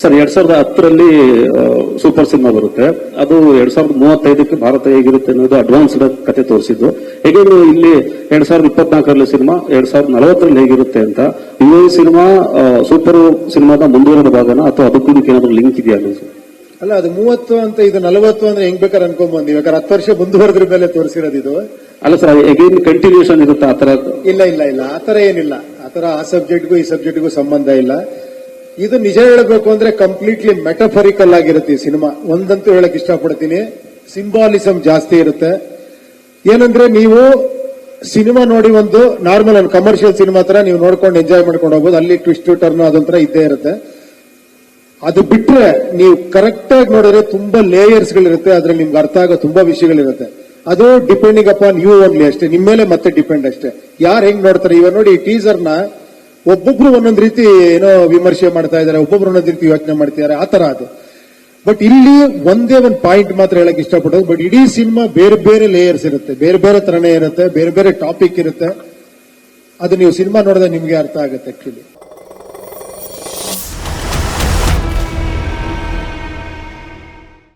Sir 2010ರಲ್ಲಿ super cinema ಬರುತ್ತೆ. ಅದು 2035ಕ್ಕೆ ಭಾರತ ಹೇಗಿರುತ್ತೆ ಅನ್ನೋದು ಅಡ್ವಾನ್ಸ್ಡ್ ಕತೆ ತೋರಿಸಿದ್ದು. ಹೇಗೆ ಇಲ್ಲಿ 2024ರಲ್ಲಿ ಸಿನಿಮಾ 2040ರಲ್ಲಿ ಹೇಗಿರುತ್ತೆ ಅಂತ ಈ ಸಿನಿಮಾ ಸೂಪರ್ ಸಿನಿಮಾದ ಮುಂದುವರೆದ ಭಾಗನ ಅಥವಾ ಅದಕ್ಕೂ ಏನಾದ್ರು ಲಿಂಕ್ ಇದೆಯಾ? ಅಲ್ಲ, ಅದು 30 ಅಂತ ಇದು 40 ಅಂದ್ರೆ ಹೆಂಗ್ ಬೇಕಾದ್ರೆ ಅನ್ಕೊಂಡ್ ಇವಾಗ 10 ವರ್ಷ ಮುಂದುವರೆದ್ರ ಮೇಲೆ ತೋರಿಸಿರೋದು ಇದು. ಅಲ್ಲ ಸರ್, ಎಗೇನ್ ಕಂಟಿನ್ಯೂಷನ್ ಇರುತ್ತೆ ಆತರ? ಇಲ್ಲ ಇಲ್ಲ ಇಲ್ಲ, ಆತರ ಏನಿಲ್ಲ. ಆತರ ಆ ಸಬ್ಜೆಕ್ಟ್ಗೂ ಈ ಸಬ್ಜೆಕ್ಟ್ಗೂ ಸಂಬಂಧ ಇಲ್ಲ. ಇದು ನಿಜ ಹೇಳಬೇಕು ಅಂದ್ರೆ ಕಂಪ್ಲೀಟ್ಲಿ ಮೆಟಫರಿಕಲ್ ಆಗಿರುತ್ತೆ ಈ ಸಿನಿಮಾ. ಒಂದಂತೂ ಹೇಳಕ್ ಇಷ್ಟಪಡ್ತೀನಿ, ಸಿಂಬಾಲಿಸಂ ಜಾಸ್ತಿ ಇರುತ್ತೆ. ಏನಂದ್ರೆ ನೀವು ಸಿನಿಮಾ ನೋಡಿ ಒಂದು ನಾರ್ಮಲ್ ಒಂದು ಕಮರ್ಷಿಯಲ್ ಸಿನಿಮಾ ತರ ನೀವು ನೋಡ್ಕೊಂಡು ಎಂಜಾಯ್ ಮಾಡ್ಕೊಂಡು ಹೋಗ್ಬೋದು. ಅಲ್ಲಿ ಟ್ವಿಸ್ಟ್ ಟರ್ನ್ ಅದೊಂಥರ ಇದ್ದೇ ಇರುತ್ತೆ. ಅದು ಬಿಟ್ರೆ ನೀವು ಕರೆಕ್ಟ್ ಆಗಿ ನೋಡಿದ್ರೆ ತುಂಬಾ ಲೇಯರ್ಸ್ ಗಳಿರುತ್ತೆ. ಅದ್ರಲ್ಲಿ ನಿಮ್ಗೆ ಅರ್ಥ ಆಗೋ ತುಂಬಾ ವಿಷಯಗಳಿರುತ್ತೆ. ಅದು ಡಿಪೆಂಡಿಂಗ್ ಅಪಾನ್ ಯು ಓನ್ಲಿ ಅಷ್ಟೇ, ನಿಮ್ಮ ಮೇಲೆ ಮತ್ತೆ ಡಿಪೆಂಡ್ ಅಷ್ಟೇ, ಯಾರು ಹೆಂಗ್ ನೋಡ್ತಾರೆ. ಇವಾಗ ನೋಡಿ ಈ ಟೀಸರ್ ನ ಒಬ್ಬೊಬ್ರು ಒಂದೊಂದ್ ರೀತಿ ಏನೋ ವಿಮರ್ಶೆ ಮಾಡ್ತಾ ಇದಾರೆ, ಒಬ್ಬೊಬ್ರು ಒಂದೊಂದ್ ರೀತಿ ಯೋಚನೆ ಮಾಡ್ತಿದ್ದಾರೆ, ಆತರ ಅದು. ಬಟ್ ಇಲ್ಲಿ ಒಂದೇ ಒಂದು ಪಾಯಿಂಟ್ ಮಾತ್ರ ಹೇಳಕ್ ಇಷ್ಟಪಡೋದು, ಬಟ್ ಇಡೀ ಸಿನಿಮಾ ಬೇರೆ ಬೇರೆ ಲೇಯರ್ಸ್ ಇರುತ್ತೆ, ಬೇರೆ ಬೇರೆ ತರನೇ ಇರುತ್ತೆ, ಬೇರೆ ಬೇರೆ ಟಾಪಿಕ್ ಇರುತ್ತೆ. ಅದು ನೀವು ಸಿನಿಮಾ ನೋಡಿದ್ರೆ ನಿಮ್ಗೆ ಅರ್ಥ ಆಗುತ್ತೆ ಆಕ್ಚುಲಿ.